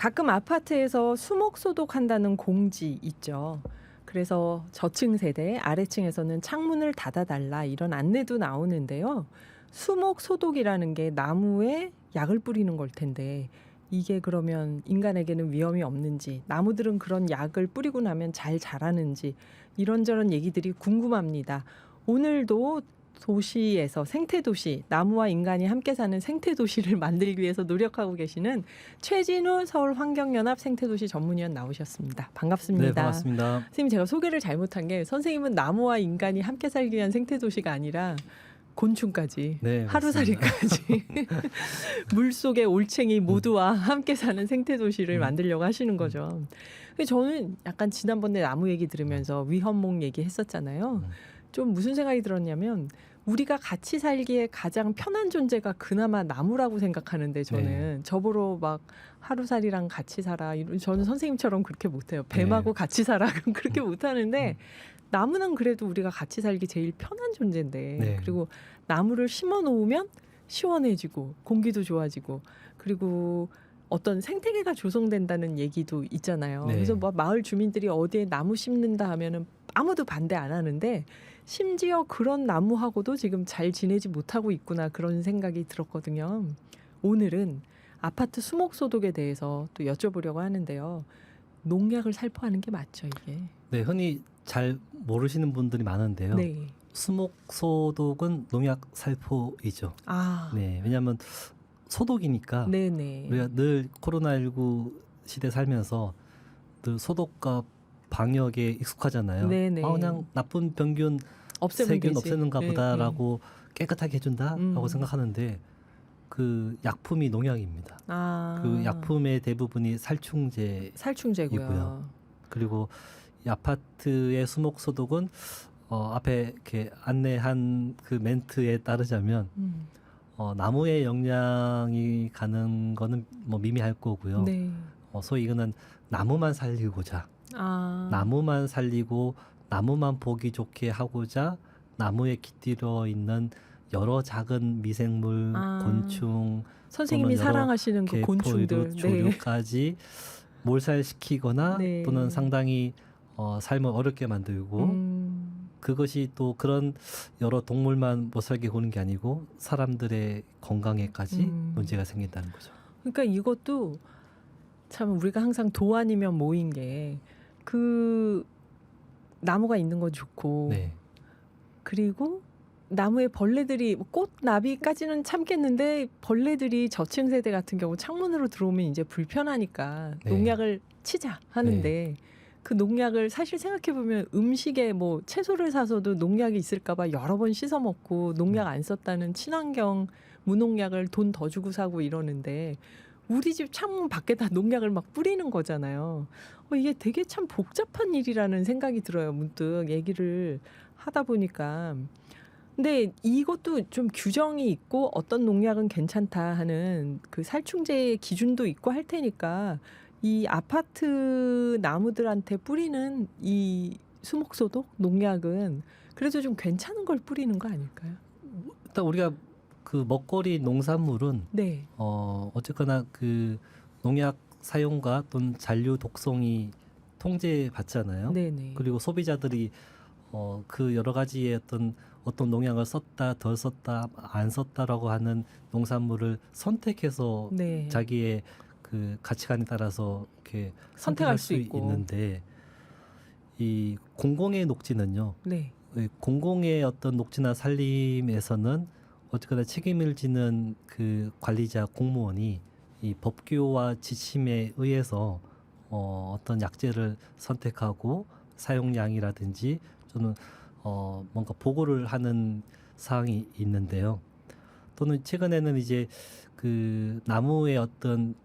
가끔 아파트에서 수목 소독한다는 공지 있죠. 그래서 저층 세대, 아래층에서는 창문을 닫아달라 이런 안내도 나오는데요. 수목 소독이라는 게 나무에 약을 뿌리는 걸 텐데 이게 그러면 인간에게는 위험이 없는지, 나무들은 그런 약을 뿌리고 나면 잘 자라는지 이런저런 얘기들이 궁금합니다. 오늘도 도시에서 생태도시, 나무와 인간이 함께 사는 생태도시를 만들기 위해서 노력하고 계시는 최진우 서울환경연합 생태도시 전문위원 나오셨습니다. 반갑습니다. 네, 반갑습니다. 선생님, 제가 소개를 잘못한 게 선생님은 나무와 인간이 함께 살기 위한 생태도시가 아니라 곤충까지, 네, 하루살이까지 물속의 올챙이 모두와 함께 사는 생태도시를 만들려고 하시는 거죠. 근데 저는 약간 지난번에 나무 얘기 들으면서 위헌목 얘기했었잖아요. 좀 무슨 생각이 들었냐면 우리가 같이 살기에 가장 편한 존재가 그나마 나무라고 생각하는데 저는 저보러 막 하루살이랑 같이 살아. 저는 선생님처럼 그렇게 못해요. 뱀하고 같이 살아. 그렇게 못하는데 나무는 그래도 우리가 같이 살기 제일 편한 존재인데 그리고 나무를 심어 놓으면 시원해지고 공기도 좋아지고 그리고 어떤 생태계가 조성된다는 얘기도 있잖아요. 그래서 뭐 마을 주민들이 어디에 나무 심는다 하면은 아무도 반대 안 하는데 심지어 그런 나무하고도 지금 잘 지내지 못하고 있구나 그런 생각이 들었거든요. 오늘은 아파트 수목 소독에 대해서 또 여쭤보려고 하는데요. 농약을 살포하는 게 맞죠, 이게? 네, 흔히 잘 모르시는 분들이 많은데요. 네. 수목 소독은 농약 살포이죠. 아. 네, 왜냐하면 소독이니까 네네. 우리가 늘 코로나19 시대 살면서 늘 소독과 방역에 익숙하잖아요. 네네. 그냥 나쁜 병균, 없애면 세균 되지. 없애는가 보다라고 깨끗하게 해준다라고 생각하는데 그 약품이 농약입니다. 아. 그 약품의 대부분이 살충제이고요. 살충제고요. 그리고 이 아파트의 수목 소독은 앞에 이렇게 안내한 그 멘트에 따르자면 나무의 영향이 가는 거는 뭐 미미할 거고요. 네. 소위 이거는 나무만 살리고자, 아. 나무만 살리고 나무만 보기 좋게 하고자 나무에 깃들어 있는 여러 작은 미생물, 곤충, 선생님이 또는 여러 사랑하시는 그 곤충들, 조류까지 몰살시키거나 또는 상당히 삶을 어렵게 만들고 그것이 또 그런 여러 동물만 못 살게 구는 게 아니고 사람들의 건강에까지 문제가 생긴다는 거죠. 그러니까 이것도 참 우리가 항상 도 아니면 모인 게 그 나무가 있는 건 좋고 그리고 나무에 벌레들이 꽃나비까지는 참겠는데 벌레들이 저층 세대 같은 경우 창문으로 들어오면 이제 불편하니까 농약을 치자 하는데 그 농약을 사실 생각해 보면 음식에 뭐 채소를 사서도 농약이 있을까 봐 여러 번 씻어 먹고 농약 안 썼다는 친환경 무농약을 돈 더 주고 사고 이러는데 우리 집 창문 밖에다 농약을 막 뿌리는 거잖아요. 이게 되게 참 복잡한 일이라는 생각이 들어요. 문득 얘기를 하다 보니까. 근데 이것도 좀 규정이 있고 어떤 농약은 괜찮다 하는 그 살충제의 기준도 있고 할 테니까 이 아파트 나무들한테 뿌리는 이 수목소독 농약은 그래도 좀 괜찮은 걸 뿌리는 거 아닐까요? 일단 우리가 그 먹거리 농산물은 어쨌거나 그 농약 사용과 또는 잔류 독성이 통제받잖아요. 그리고 소비자들이 그 여러 가지의 어떤 농약을 썼다, 덜 썼다, 안 썼다라고 하는 농산물을 선택해서 자기의 그 가치관에 따라서 이렇게 선택할 수 있는데 이 공공의 녹지는요. 공공의 어떤 녹지나 산림에서는 어쨌거나 책임을 지는 그 관리자 공무원이 이 법규와 지침에 의해서 어떤 약재를 선택하고 사용량이라든지 또는 뭔가 보고를 하는 사항이 있는데요. 또는 최근에는 이제 그 나무의 어떤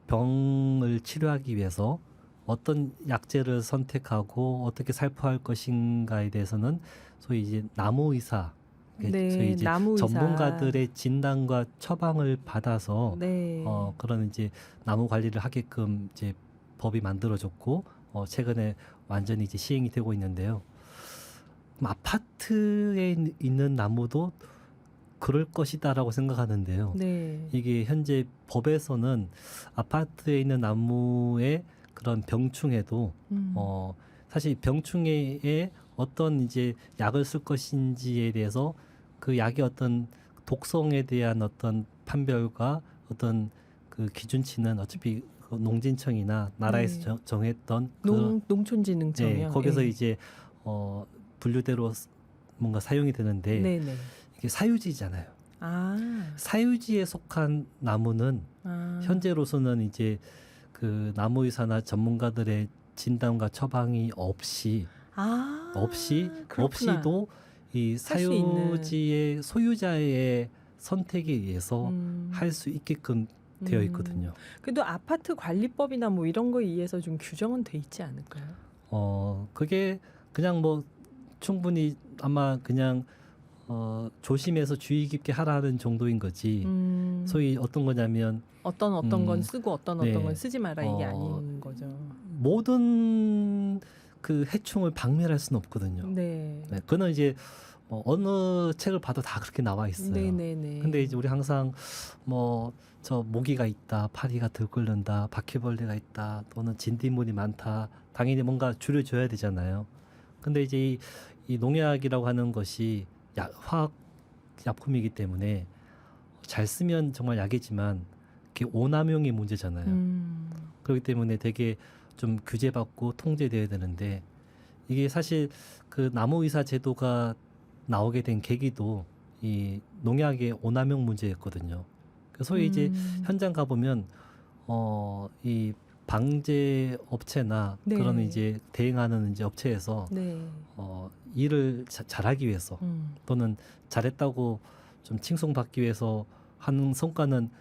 병을 치료하기 위해서 어떤 약재를 선택하고 어떻게 살포할 것인가에 대해서는 소위 이제 나무의사, 소위 이제 전문가들의 진단과 처방을 받아서 그런 이제 나무 관리를 하게끔 이제 법이 만들어졌고 최근에 완전히 이제 시행이 되고 있는데요. 아파트에 있는 나무도 그럴 것이다라고 생각하는데요. 네. 이게 현재 법에서는 아파트에 있는 나무의 그런 병충해도 사실 병충해에 어떤 이제 약을 쓸 것인지에 대해서 그 약의 어떤 독성에 대한 어떤 판별과 어떤 그 기준치는 어차피 그 농진청이나 나라에서 네. 정했던 농촌진흥청이요. 네, 거기서 예. 이제 분류대로 뭔가 사용이 되는데 네네. 이게 사유지잖아요. 아. 사유지에 속한 나무는 현재로서는 이제 그 나무의사나 전문가들의 진단과 처방이 그렇구나. 없이도 이 할 수 있는. 사유지의 소유자의 선택에 의해서 할 수 있게끔 되어 있거든요. 그래도 아파트 관리법이나 뭐 이런 거에 의해서 좀 규정은 돼 있지 않을까요? 그게 그냥 뭐 충분히 아마 그냥 조심해서 주의 깊게 하라는 정도인 거지. 소위 어떤 거냐면 어떤 건 쓰고 어떤 네. 건 쓰지 마라 이게 아닌 거죠. 모든 그 해충을 박멸할 수는 없거든요. 네. 네, 그거는 이제 어느 책을 봐도 다 그렇게 나와 있어요. 네네네. 근데 이제 우리 항상 뭐 저 모기가 있다, 파리가 들끓는다, 바퀴벌레가 있다, 또는 진딧물이 많다. 당연히 뭔가 줄여줘야 되잖아요. 근데 이제 이 농약이라고 하는 것이 화학 약품이기 때문에 잘 쓰면 정말 약이지만 그게 오남용이 문제잖아요. 그렇기 때문에 되게 좀 규제받고 통제돼야 되는데 이게 사실 그 나무의사 제도가 나오게 된 계기도 이 농약의 오남용 문제였거든요. 소위 이제 현장 가보면 이 방제 업체나 네. 그런 이제 대행하는 이제 업체에서 네. 일을 잘하기 위해서 또는 잘했다고 좀 칭송받기 위해서 하는 성과는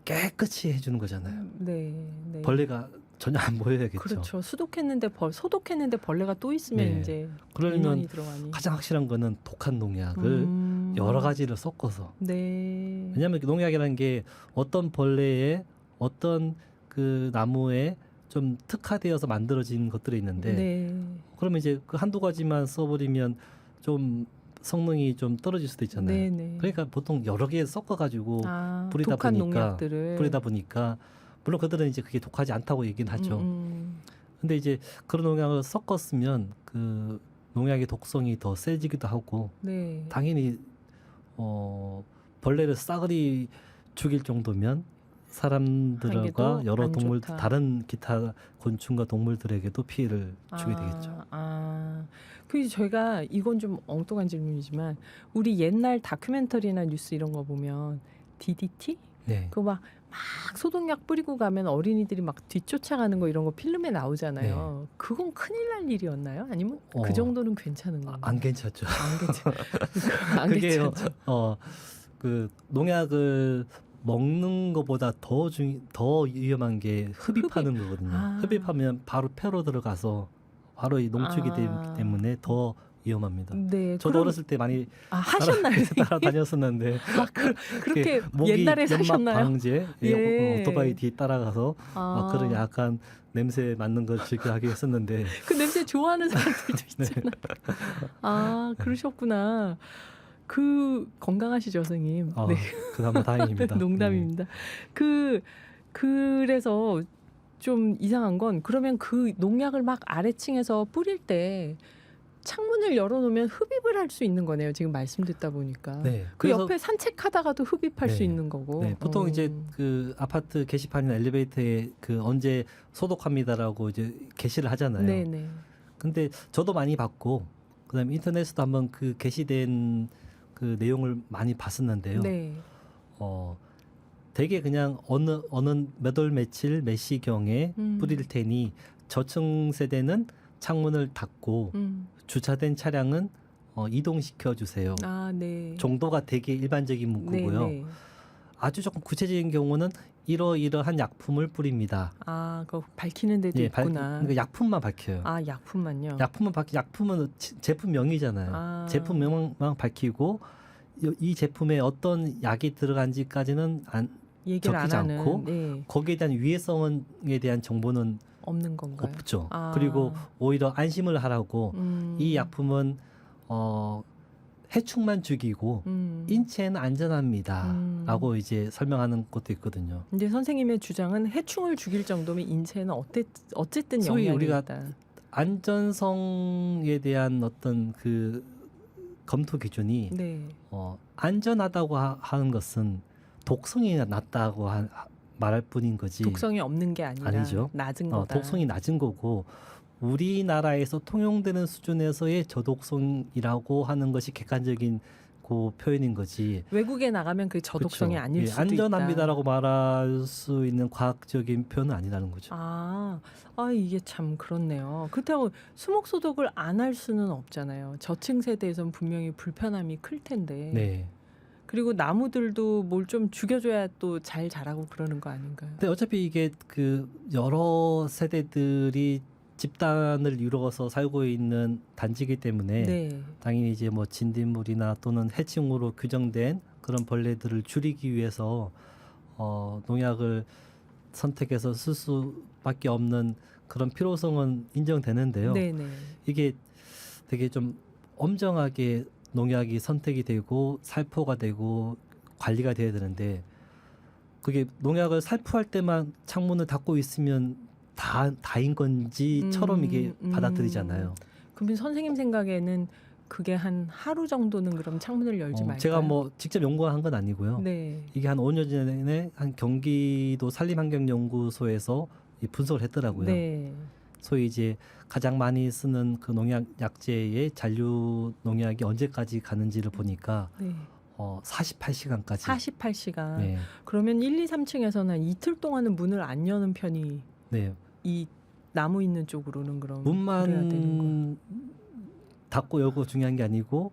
깨끗이 해주는 거잖아요. 네. 네. 벌레가 전혀 안 보여야겠죠. 그렇죠. 소독했는데 벌레가 또 있으면 네. 이제 그러면 인원이 들어가니. 가장 확실한 거는 독한 농약을 여러 가지를 섞어서. 네. 왜냐하면 농약이라는 게 어떤 벌레에 어떤 그 나무에 좀 특화되어서 만들어진 것들이 있는데 네. 그러면 이제 그 한두 가지만 써버리면 좀 성능이 좀 떨어질 수도 있잖아요. 네네. 그러니까 보통 여러 개 섞어가지고 뿌리다 독한 보니까 농약들을. 물론 그들은 이제 그게 독하지 않다고 얘기는 하죠. 근데 이제 그런 농약을 섞었으면 그 농약의 독성이 더 세지기도 하고 네. 당연히 벌레를 싸그리 죽일 정도면 사람들과 한개도 여러 안 동물 좋다. 다른 기타 곤충과 동물들에게도 피해를 주게 되겠죠. 그래서 저희가 이건 좀 엉뚱한 질문이지만 우리 옛날 다큐멘터리나 뉴스 이런 거 보면 DDT? 네. 그거 막 소독약 뿌리고 가면 어린이들이 막 뒤쫓아가는 거 이런 거 필름에 나오잖아요. 네. 그건 큰일 날 일이었나요? 아니면 그 정도는 괜찮은 건가요? 안 괜찮죠. 안 그게요. 괜찮죠. 그 농약을 먹는 것보다 더 위험한 게 흡입하는 거거든요. 흡입하면 바로 폐로 들어가서 바로 이 농축이 되기 때문에 더 위험합니다. 네, 저도 어렸을 때 많이 하셨나요? 따라다녔었는데 그렇게 모기 옛날에 연막 사셨나요? 방제 예. 오토바이 뒤에 따라가서 막 그런 약간 냄새 맡는 걸 즐겨하게 했었는데 그 냄새 좋아하는 사람들도 있잖아. 네. 그러셨구나. 건강하시죠, 선생님? 네. 그나마 다행입니다. 농담입니다. 그래서 좀 이상한 건 그러면 그 농약을 막 아래층에서 뿌릴 때 창문을 열어놓으면 흡입을 할 수 있는 거네요. 지금 말씀 듣다 보니까. 네. 그 옆에 산책하다가도 흡입할 수 네. 있는 거고. 네. 보통 이제 그 아파트 게시판이나 엘리베이터에 그 언제 소독합니다라고 이제 게시를 하잖아요. 네네. 근데 저도 많이 봤고 그다음에 인터넷에도 한번 그 게시된 그 내용을 많이 봤었는데요. 네. 되게 그냥 어느 몇 월 며칠 몇 시경에 뿌릴 테니 저층 세대는 창문을 닫고 주차된 차량은 이동시켜 주세요. 네. 정도가 되게 일반적인 문구고요. 네네. 아주 조금 구체적인 경우는 이러이러한 약품을 뿌립니다. 그거 밝히는 데도 있구나. 그러니까 약품만 밝혀요. 약품만요. 약품은 제품명이잖아요. 제품명만 밝히고 이 제품에 어떤 약이 들어간지까지는 얘기를 적히지 안 않고 하는. 네. 거기에 대한 위해성에 대한 정보는 없는 건가요? 없죠. 그리고 오히려 안심을 하라고 이 약품은 해충만 죽이고 인체는 안전합니다라고 이제 설명하는 것도 있거든요. 이제 선생님의 주장은 해충을 죽일 정도면 인체는 어쨌든 소위 영향이 우리가 있다. 안전성에 대한 어떤 그 검토 기준이 네. 안전하다고 하는 것은 독성이 낮다고 말할 뿐인 거지. 독성이 없는 게 아니죠. 낮은 거다. 독성이 낮은 거고 우리나라에서 통용되는 수준에서의 저독성이라고 하는 것이 객관적인 그 표현인 거지. 외국에 나가면 그 저독성이 그렇죠. 아닐 수도 안전합니다라고 말할 수 있는 과학적인 표현은 아니라는 거죠. 이게 참 그렇네요. 그렇다고 수목 소독을 안 할 수는 없잖아요. 저층 세대에서는 분명히 불편함이 클 텐데. 네. 그리고 나무들도 뭘 좀 죽여줘야 또 잘 자라고 그러는 거 아닌가요? 근데 어차피 이게 그 여러 세대들이 집단을 이루어서 살고 있는 단지이기 때문에 네. 당연히 이제 뭐 진딧물이나 또는 해충으로 규정된 그런 벌레들을 줄이기 위해서 농약을 선택해서 쓸 수밖에 없는 그런 필요성은 인정되는데요. 네네. 이게 되게 좀 엄정하게 농약이 선택이 되고 살포가 되고 관리가 돼야 되는데 그게 농약을 살포할 때만 창문을 닫고 있으면 다인 건지처럼 이게 받아들이잖아요. 그러면 선생님 생각에는 그게 한 하루 정도는 그럼 창문을 열지 말까요? 제가 뭐 직접 연구한 건 아니고요. 네. 이게 한 5년 전에 한 경기도 산림환경연구소에서 분석을 했더라고요. 네. 소위 이제 가장 많이 쓰는 그 농약 약제의 잔류 농약이 언제까지 가는지를 보니까 네. 48시간까지. 48시간. 네. 그러면 1, 2, 3층에서는 이틀 동안은 문을 안 여는 편이 네. 이 나무 있는 쪽으로는 그럼 그래야 되는 문만 닫고 열고 중요한 게 아니고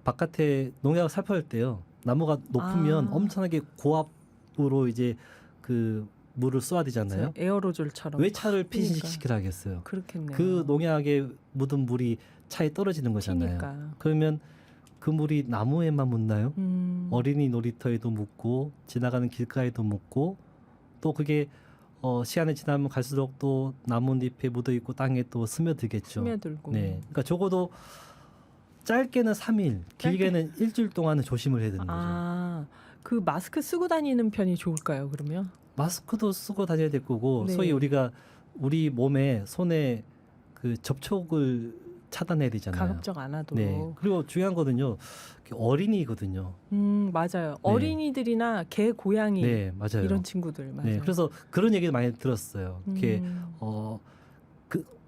바깥에 농약을 살포할 때요. 나무가 높으면 엄청나게 고압으로 이제 그 물을 쏘아야 되잖아요. 에어로졸처럼. 왜 차를 피신시키라 하겠어요. 그렇겠네요. 그 농약에 묻은 물이 차에 떨어지는 거잖아요. 튀니까. 그러면 그 물이 나무에만 묻나요? 어린이 놀이터에도 묻고 지나가는 길가에도 묻고 또 그게 시간이 지나면 갈수록 또 나뭇잎에 묻어 있고 땅에 또 스며들겠죠. 스며들고. 네, 그러니까 적어도 짧게는 3일, 길게는 일주일 동안은 조심을 해야 되는 거죠. 그 마스크 쓰고 다니는 편이 좋을까요? 그러면? 마스크도 쓰고 다녀야 될 거고 네. 소위 우리가 우리 몸에 손에 그 접촉을 차단해야 되잖아요. 가급적 안 하도록. 네. 그리고 중요한 거는요. 어린이거든요. 맞아요. 네. 어린이들이나 개, 고양이 네, 맞아요. 이런 친구들 맞아요. 네, 그래서 그런 얘기를 많이 들었어요. 이렇게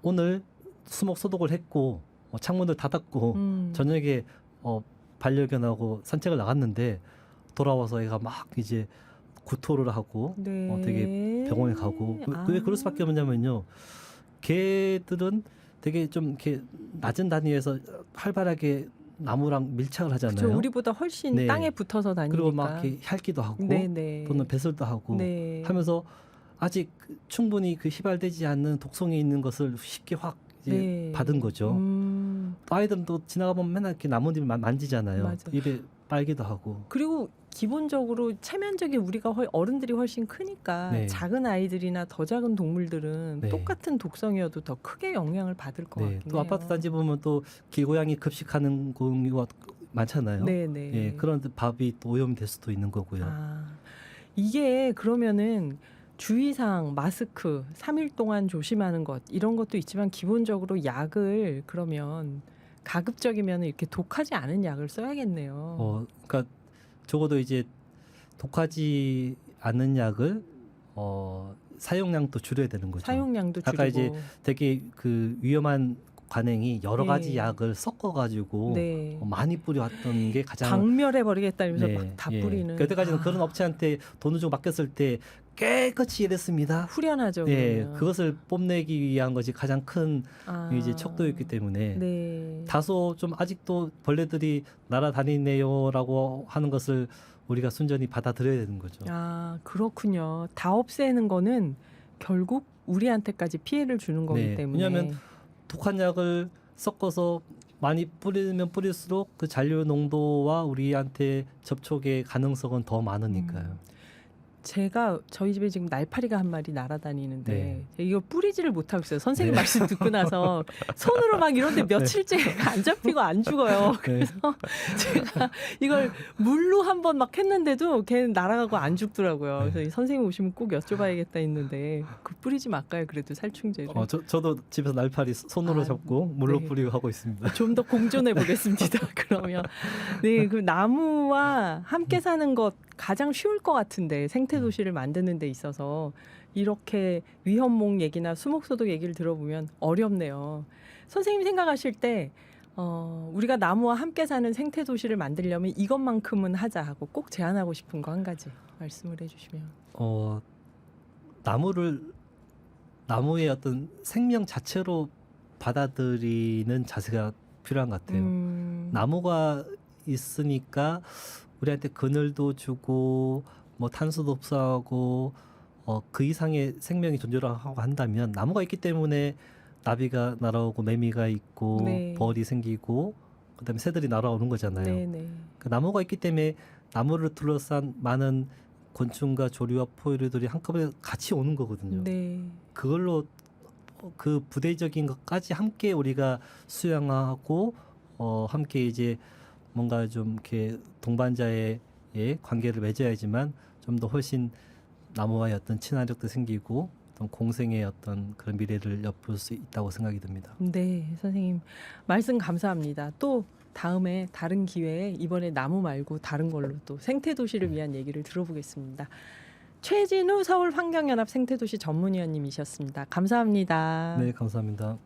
오늘 수목 소독을 했고 창문을 닫았고 저녁에 반려견하고 산책을 나갔는데 돌아와서 애가 막 이제 구토를 하고 네. 되게 병원에 가고 왜 그럴 수밖에 없냐면요. 개들은 되게 좀 이렇게 낮은 단위에서 활발하게 나무랑 밀착을 하잖아요. 그렇죠. 우리보다 훨씬 네. 땅에 붙어서 다니니까. 그리고 막 이렇게 핥기도 하고 네네. 또는 배설도 하고 네. 하면서 아직 충분히 그 휘발되지 않는 독성이 있는 것을 쉽게 확 이제 네. 받은 거죠. 또 아이들은 또 지나가 보면 맨날 이렇게 나뭇잎을 만지잖아요. 맞아. 입에 빨기도 하고. 그리고 기본적으로 체면적인 우리가 어른들이 훨씬 크니까 네. 작은 아이들이나 더 작은 동물들은 네. 똑같은 독성이어도 더 크게 영향을 받을 것 같긴 또 해요. 아파트 단지 보면 또 길고양이 급식하는 경우가 많잖아요. 네네. 예, 그런 밥이 또 오염이 될 수도 있는 거고요. 이게 그러면은 주의사항, 마스크, 3일 동안 조심하는 것 이런 것도 있지만 기본적으로 약을 그러면 가급적이면 이렇게 독하지 않은 약을 써야겠네요. 그러니까 적어도 이제 독하지 않은 약을 사용량도 줄여야 되는 거죠. 사용량도 줄이고. 아까 이제 되게 그 위험한 관행이 여러 가지 네. 약을 섞어가지고 네. 많이 뿌려왔던 게 가장 박멸해 버리겠다 이러면서 네, 막 다 예. 뿌리는. 여태까지는 그런 업체한테 돈을 주고 맡겼을 때 깨끗이 일했습니다. 후련하죠. 예, 그러면. 그것을 뽐내기 위한 것이 가장 큰 이제 척도였기 때문에 네. 다소 좀 아직도 벌레들이 날아다니네요라고 하는 것을 우리가 순전히 받아들여야 되는 거죠. 그렇군요. 다 없애는 거는 결국 우리한테까지 피해를 주는 거기 네, 때문에. 왜냐하면 독한 약을 섞어서 많이 뿌리면 뿌릴수록 그 잔류 농도와 우리한테 접촉의 가능성은 더 많으니까요. 제가 저희 집에 지금 날파리가 한 마리 날아다니는데 네. 이거 뿌리지를 못하고 있어요. 선생님 네. 말씀 듣고 나서 손으로 막 이런데 며칠째 안 잡히고 안 죽어요. 그래서 제가 이걸 물로 한번 막 했는데도 걔는 날아가고 안 죽더라고요. 그래서 이 선생님 오시면 꼭 여쭤봐야겠다 했는데 그 뿌리지 말까요? 그래도 살충제를. 저도 집에서 날파리 손으로 잡고 물로 네. 뿌리고 하고 있습니다. 좀 더 공존해 보겠습니다. 그러면 네, 그 나무와 함께 사는 것 가장 쉬울 것 같은데 생태 도시를 만드는 데 있어서 이렇게 위험목 얘기나 수목소독 얘기를 들어보면 어렵네요. 선생님이 생각하실 때 우리가 나무와 함께 사는 생태 도시를 만들려면 이것만큼은 하자 하고 꼭 제안하고 싶은 거 한 가지 말씀을 해주시면. 나무의 어떤 생명 자체로 받아들이는 자세가 필요한 것 같아요. 나무가 있으니까 우리한테 그늘도 주고 뭐 탄소도 흡수하고 그 이상의 생명이 존재하고 한다면 나무가 있기 때문에 나비가 날아오고 매미가 있고 네. 벌이 생기고 그다음에 새들이 날아오는 거잖아요. 네네. 그 나무가 있기 때문에 나무를 둘러싼 많은 곤충과 조류와 포유류들이 한꺼번에 같이 오는 거거든요. 네. 그걸로 그 부대적인 것까지 함께 우리가 수양하고 함께 이제 뭔가 좀 이렇게 동반자의 관계를 맺어야지만 좀 더 훨씬 나무와의 어떤 친화력도 생기고 어떤 공생의 어떤 그런 미래를 엿볼 수 있다고 생각이 듭니다. 네, 선생님 말씀 감사합니다. 또 다음에 다른 기회에 이번에 나무 말고 다른 걸로 또 생태 도시를 위한 얘기를 들어보겠습니다. 최진우 서울환경연합 생태도시 전문위원님이셨습니다. 감사합니다. 네, 감사합니다.